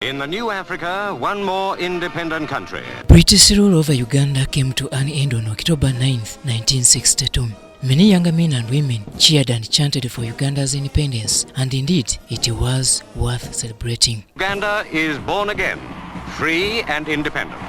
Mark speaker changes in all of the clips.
Speaker 1: In the new Africa, one more independent country.
Speaker 2: British rule over Uganda came to an end on October 9, 1962. Many younger men and women cheered and chanted for Uganda's independence, and indeed, it was worth celebrating.
Speaker 1: Uganda is born again, free and independent.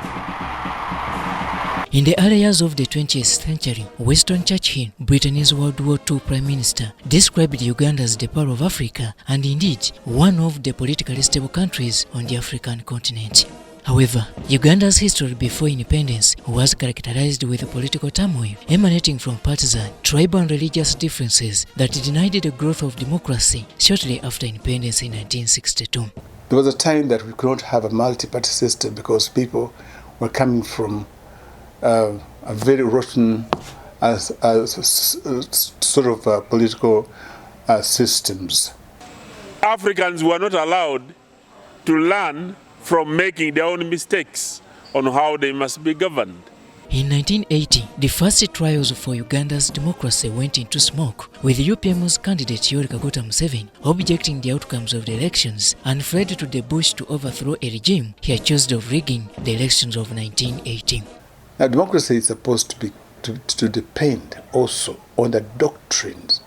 Speaker 2: In the early years of the 20th century, Winston Churchill, Britain's World War II Prime Minister, described Uganda as the Pearl of Africa and indeed one of the politically stable countries on the African continent. However, Uganda's history before independence was characterized with political turmoil emanating from partisan, tribal and religious differences that denied the growth of democracy shortly after independence in 1962.
Speaker 3: There was a time that we could not have a multi-party system because people were coming from a very rotten sort of political systems.
Speaker 4: Africans were not allowed to learn from making their own mistakes on how they must be governed.
Speaker 2: In 1980, the first trials for Uganda's democracy went into smoke, with UPM's candidate Yoweri Kaguta Museveni objecting the outcomes of the elections and fled to the bush to overthrow a regime he accused of rigging the elections of 1980.
Speaker 3: Now, democracy is supposed to depend also on the doctrines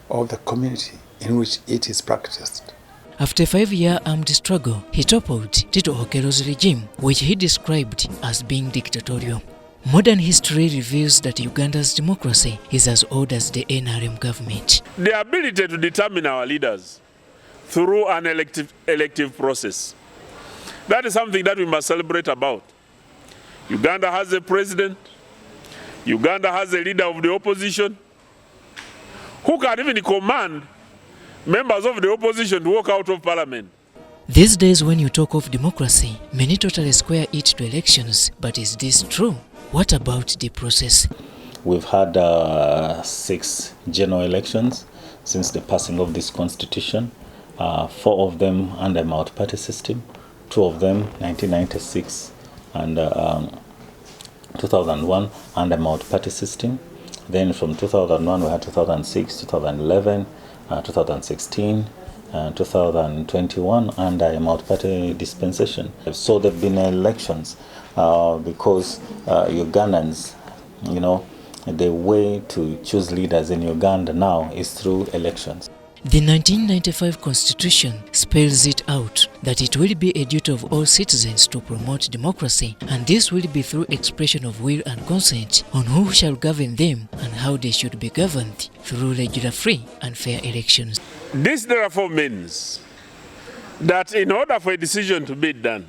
Speaker 3: of the community in which it is practiced.
Speaker 2: After a 5-year armed struggle, he toppled Tito Okello's regime, which he described as being dictatorial. Modern history reveals that Uganda's democracy is as old as the NRM government.
Speaker 4: The ability to determine our leaders through an elective process, that is something that we must celebrate about. Uganda has a president. Uganda has a leader of the opposition who can even command members of the opposition to walk out of parliament.
Speaker 2: These days, when you talk of democracy, many totally square it to elections. But is this true? What about the process?
Speaker 5: We've had 6 general elections since the passing of this constitution, 4 of them under a multi-party system, 2 of them 1996 and 2001 under a multi-party system. Then from 2001 we had 2006, 2011, 2016, 2021 under a multi-party dispensation. So there have been elections because Ugandans, you know, the way to choose leaders in Uganda now is through elections.
Speaker 2: The 1995 Constitution spells it out that it will be a duty of all citizens to promote democracy, and this will be through expression of will and consent on who shall govern them and how they should be governed through regular, free and fair elections.
Speaker 4: This therefore means that in order for a decision to be done,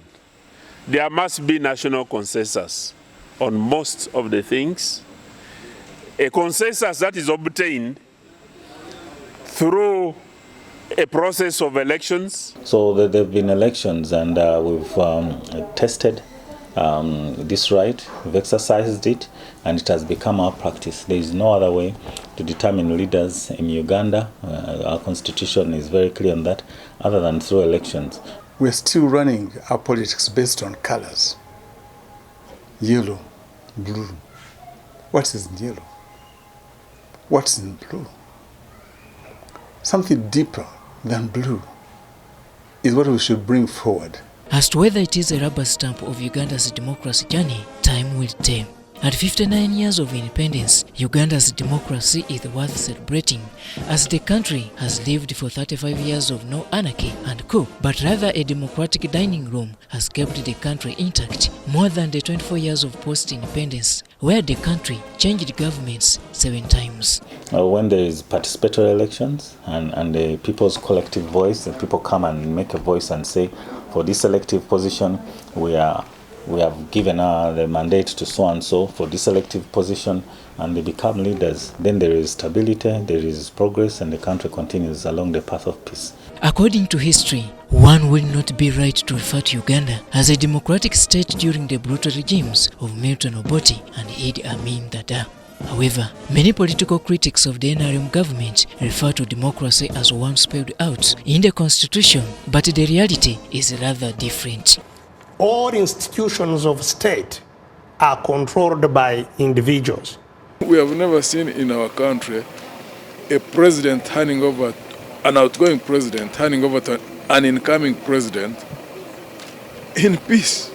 Speaker 4: there must be national consensus on most of the things, a consensus that is obtained through a process of elections.
Speaker 5: So there have been elections, and we've tested this right, we've exercised it, and it has become our practice. There is no other way to determine leaders in Uganda. Our constitution is very clear on that, other than through elections.
Speaker 3: We're still running our politics based on colors. Yellow, blue. What is in yellow? What's in blue? Something deeper than blue is what we should bring forward.
Speaker 2: As to whether it is a rubber stamp of Uganda's democracy journey, time will tell. At 59 years of independence, Uganda's democracy is worth celebrating, as the country has lived for 35 years of no anarchy and coup, but rather a democratic dining room has kept the country intact more than the 24 years of post-independence, where the country changed governments 7 times.
Speaker 5: When there is participatory elections and the people's collective voice, the people come and make a voice and say, for this elective position, we have given the mandate to so and so for this elective position, and they become leaders. Then there is stability, there is progress, and the country continues along the path of peace.
Speaker 2: According to history, one will not be right to refer to Uganda as a democratic state during the brutal regimes of Milton Obote and Idi Amin Dada. However, many political critics of the NRM government refer to democracy as one spelled out in the constitution, but the reality is rather different.
Speaker 6: All institutions of state are controlled by individuals.
Speaker 7: We have never seen in our country a president handing over, an outgoing president handing over to an incoming president in peace.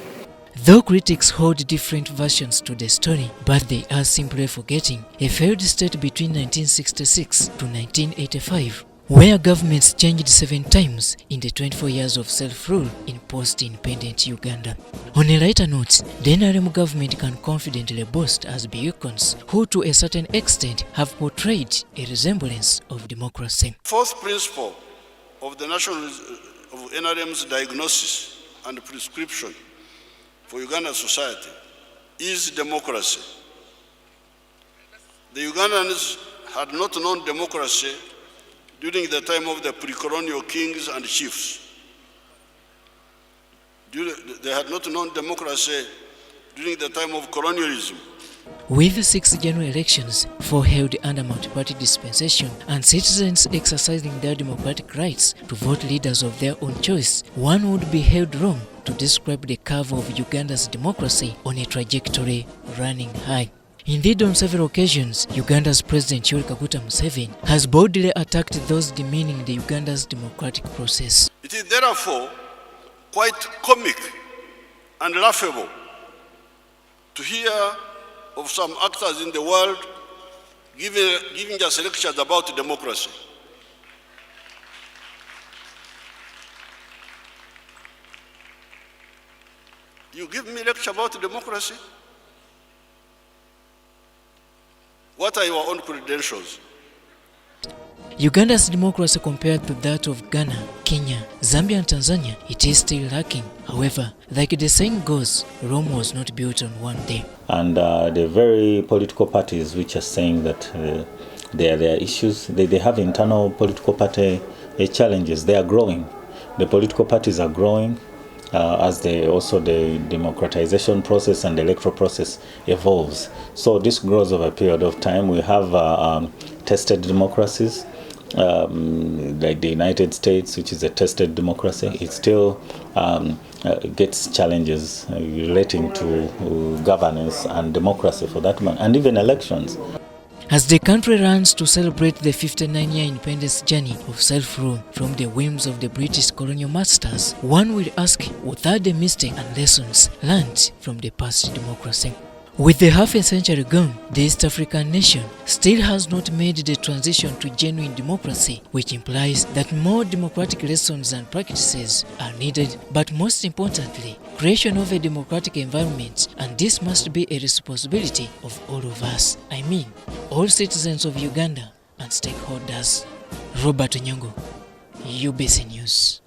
Speaker 2: Though critics hold different versions to the story, but they are simply forgetting a failed state between 1966 to 1985, where governments changed 7 times in the 24 years of self-rule in post-independent Uganda. On a lighter note, the NRM government can confidently boast as beacons who to a certain extent have portrayed a resemblance of democracy.
Speaker 8: Fourth principle of the national of NRM's diagnosis and prescription for Ugandan society is democracy. The Ugandans had not known democracy during the time of the pre-colonial kings and chiefs. They had not known democracy during the time of colonialism.
Speaker 2: With the 6 general elections, 4 held under multi-party dispensation, and citizens exercising their democratic rights to vote leaders of their own choice, one would be held wrong to describe the curve of Uganda's democracy on a trajectory running high. Indeed, on several occasions, Uganda's President Yoweri Kaguta Museveni has boldly attacked those demeaning the Uganda's democratic process.
Speaker 8: It is therefore quite comic and laughable to hear of some actors in the world giving us lectures about democracy. You give me a lecture about democracy? What are your own credentials?
Speaker 2: Uganda's democracy compared to that of Ghana, Kenya, Zambia and Tanzania, it is still lacking. However, like the saying goes, Rome was not built on one day.
Speaker 5: And the very political parties which are saying that there are issues, they have internal political party challenges. They are growing. The political parties are growing as the democratization process and the electoral process evolves. So this grows over a period of time. We have tested democracies, like the United States, which is a tested democracy. It still gets challenges relating to governance and democracy for that matter, and even elections.
Speaker 2: As the country runs to celebrate the 59-year independence journey of self-rule from the whims of the British colonial masters, one will ask what are the mistakes and lessons learned from the past democracy. With the half a century gone, the East African nation still has not made the transition to genuine democracy, which implies that more democratic lessons and practices are needed, but most importantly, creation of a democratic environment, and this must be a responsibility of all of us. I mean, all citizens of Uganda and stakeholders. Robert Nyongo, UBC News.